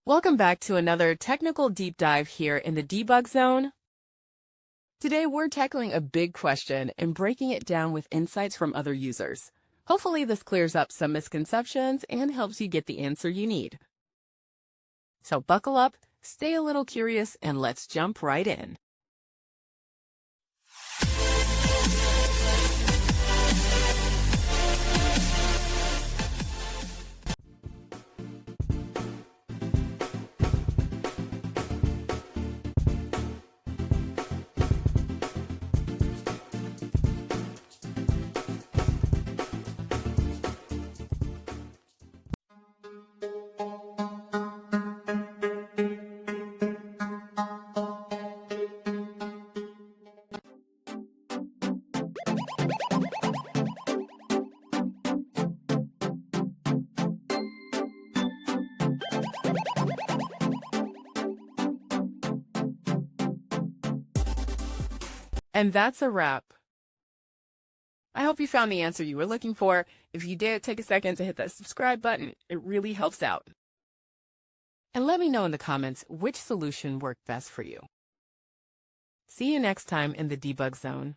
Welcome back to another technical deep dive here in the debug zone. Today we're tackling a big question and breaking it down with insights from other users. Hopefully this clears up some misconceptions and helps you get the answer you need. So buckle up, stay a little curious, and let's jump right in. And that's a wrap. I hope you found the answer you were looking for. If you did, take a second to hit that subscribe button. It really helps out. And let me know in the comments which solution worked best for you. See you next time in the debug zone.